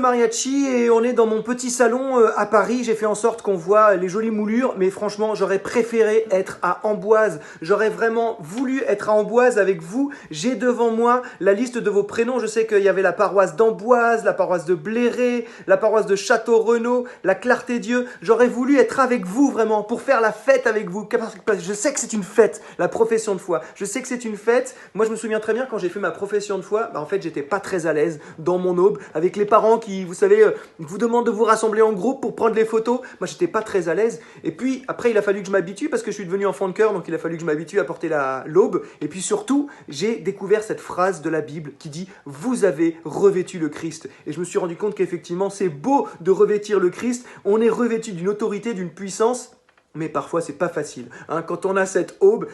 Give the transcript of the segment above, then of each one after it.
mariachi et on est dans mon petit salon à Paris. J'ai fait en sorte qu'on voit les jolies moulures, mais franchement, j'aurais préféré être à Amboise. J'aurais vraiment voulu être à Amboise avec vous. J'ai devant moi la liste de vos prénoms. Je sais qu'il y avait la paroisse d'Amboise, la paroisse de Bléré, la paroisse de Château-Renaud, la Clarté-Dieu. J'aurais voulu être avec vous vraiment pour faire la fête avec vous. Je sais que c'est une fête, la profession de foi. Je sais que c'est une fête. Moi, je me souviens très bien quand j'ai fait ma profession de foi, en fait, j'étais pas très à l'aise dans mon aube avec les parents qui, vous savez, vous demandent de vous rassembler en groupe pour prendre les photos. Moi, j'étais pas très à l'aise. Et puis, après, il a fallu que je m'habitue parce que je suis devenu enfant de cœur, donc il a fallu que je m'habitue à porter l'aube. Et puis surtout, j'ai découvert cette phrase de la Bible qui dit « Vous avez revêtu le Christ ». Et je me suis rendu compte qu'effectivement, c'est beau de revêtir le Christ. On est revêtu d'une autorité, d'une puissance. Mais parfois, c'est pas facile. Quand on a cette aube,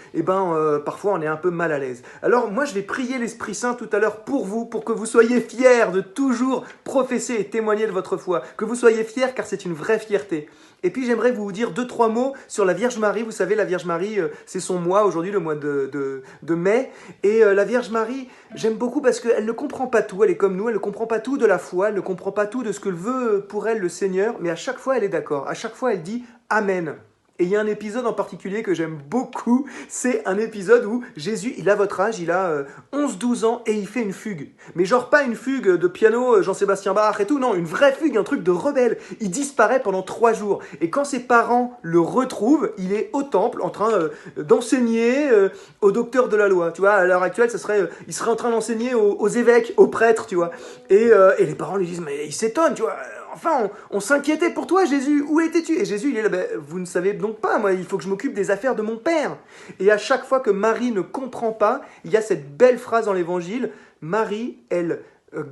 parfois, on est un peu mal à l'aise. Alors, moi, je vais prier l'Esprit Saint tout à l'heure pour vous, pour que vous soyez fiers de toujours professer et témoigner de votre foi. Que vous soyez fiers, car c'est une vraie fierté. Et puis, j'aimerais vous dire 2-3 mots sur la Vierge Marie. Vous savez, la Vierge Marie, c'est son mois, aujourd'hui, le mois de mai. Et la Vierge Marie, j'aime beaucoup parce qu'elle ne comprend pas tout. Elle est comme nous, elle ne comprend pas tout de la foi, elle ne comprend pas tout de ce que veut pour elle le Seigneur. Mais à chaque fois, elle est d'accord. À chaque fois, elle dit « Amen ». Et il y a un épisode en particulier que j'aime beaucoup, c'est un épisode où Jésus, il a votre âge, il a 11-12 ans et il fait une fugue. Mais genre pas une fugue de piano, Jean-Sébastien Bach et tout, non, une vraie fugue, un truc de rebelle. Il disparaît pendant 3 jours. Et quand ses parents le retrouvent, il est au temple en train d'enseigner aux docteurs de la loi. Tu vois, à l'heure actuelle, il serait en train d'enseigner aux évêques, aux prêtres, tu vois. Et les parents lui disent, mais il s'étonne, tu vois. Enfin, on s'inquiétait pour toi, Jésus. Où étais-tu? Et Jésus, il est là, vous ne savez donc pas, moi, il faut que je m'occupe des affaires de mon Père. Et à chaque fois que Marie ne comprend pas, il y a cette belle phrase dans l'Évangile. Marie, elle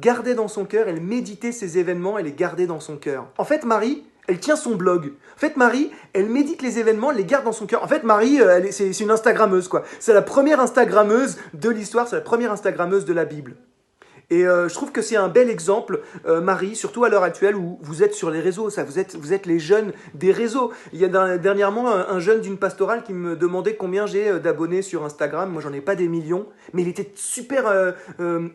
gardait dans son cœur, elle méditait ces événements, elle les gardait dans son cœur. En fait, Marie, elle tient son blog. En fait, Marie, elle médite les événements, elle les garde dans son cœur. En fait, Marie, c'est une Instagrammeuse, quoi. C'est la première Instagrammeuse de l'histoire, c'est la première Instagrammeuse de la Bible. Et je trouve que c'est un bel exemple, Marie, surtout à l'heure actuelle où vous êtes sur les réseaux, vous êtes les jeunes des réseaux. Il y a dernièrement un jeune d'une pastorale qui me demandait combien j'ai d'abonnés sur Instagram. Moi, j'en ai pas des millions, mais il était super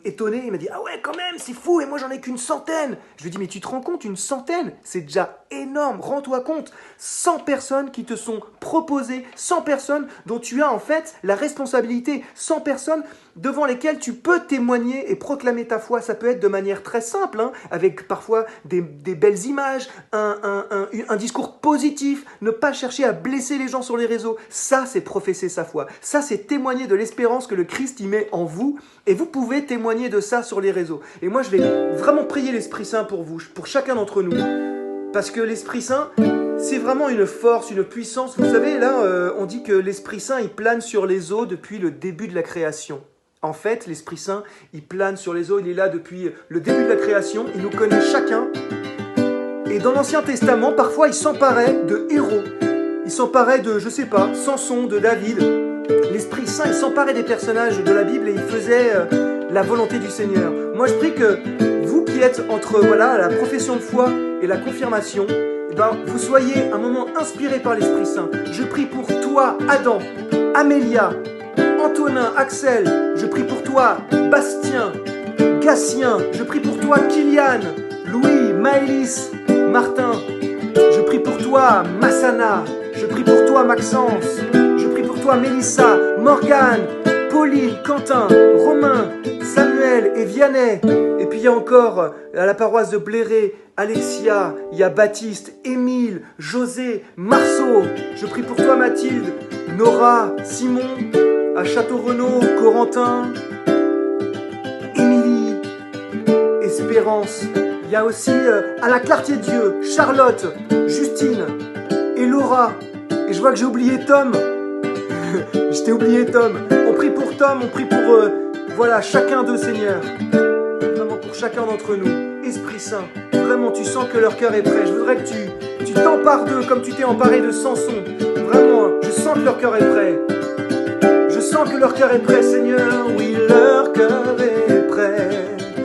étonné. Il m'a dit « Ah ouais, quand même, c'est fou, et moi, j'en ai qu'une centaine !» Je lui ai dit « Mais tu te rends compte, une centaine, c'est déjà énorme, rends-toi compte. 100 personnes qui te sont proposées, 100 personnes dont tu as en fait la responsabilité, 100 personnes devant lesquelles tu peux témoigner et proclamer ta foi. Ça peut être de manière très simple, avec parfois des belles images, un discours positif, ne pas chercher à blesser les gens sur les réseaux. Ça, c'est professer sa foi. Ça, c'est témoigner de l'espérance que le Christ y met en vous. Et vous pouvez témoigner de ça sur les réseaux. Et moi, je vais vraiment prier l'Esprit Saint pour vous, pour chacun d'entre nous. Parce que l'Esprit Saint, c'est vraiment une force, une puissance. Vous savez, là, on dit que l'Esprit Saint, il plane sur les eaux depuis le début de la création. En fait, l'Esprit Saint, il plane sur les eaux, il est là depuis le début de la création, il nous connaît chacun. Et dans l'Ancien Testament, parfois, il s'emparait de héros. Il s'emparait de, je sais pas, Samson, de David. L'Esprit Saint, il s'emparait des personnages de la Bible et il faisait la volonté du Seigneur. Moi, je prie que vous qui êtes entre la profession de foi et la confirmation, vous soyez un moment inspiré par l'Esprit Saint. Je prie pour toi, Adam, Amélia, Antonin, Axel, je prie pour toi, Bastien, Gatien, je prie pour toi, Kylian, Louis, Maëlys, Martin, je prie pour toi, Massana, je prie pour toi, Maxence, je prie pour toi, Mélissa, Morgane, Pauline, Quentin, Romain, Samuel et Vianney. Et puis il y a encore à la paroisse de Bléré, Alexia, il y a Baptiste, Émile, José, Marceau. Je prie pour toi, Mathilde, Nora, Simon, à Château-Renaud, Corentin, Émilie, Espérance. Il y a aussi à la Clarté-Dieu, Charlotte, Justine et Laura. Et je vois que j'ai oublié Tom. Je t'ai oublié Tom. On prie pour Tom, on prie pour chacun d'eux, Seigneur. Vraiment pour chacun d'entre nous. Esprit Saint, vraiment tu sens que leur cœur est prêt. Je voudrais que tu t'empares d'eux comme tu t'es emparé de Samson. Vraiment, je sens que leur cœur est prêt. Je sens que leur cœur est prêt, Seigneur. Oui, leur cœur est prêt.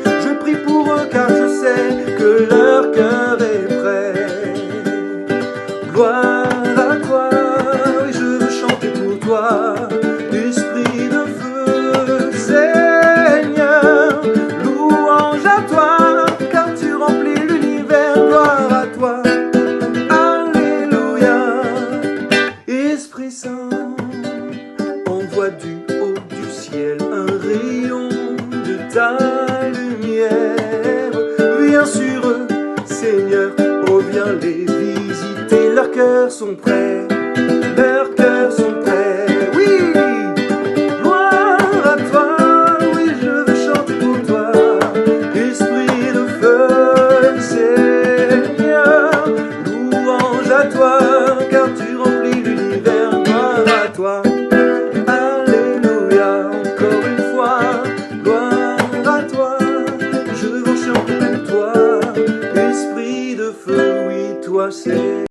Je prie pour eux car je sais que leur cœur est prêt. Gloire à toi, oui, je veux chanter pour toi. Esprit de feu, Seigneur, louange à toi, car tu remplis le ta lumière. Viens sur eux, Seigneur, oh viens les visiter. Leurs cœurs sont prêts, leurs cœurs sont prêts. Oui, gloire à toi, oui, je veux chanter pour toi. Esprit de feu, Seigneur, louange à toi, car tu remplis l'univers. Gloire à toi.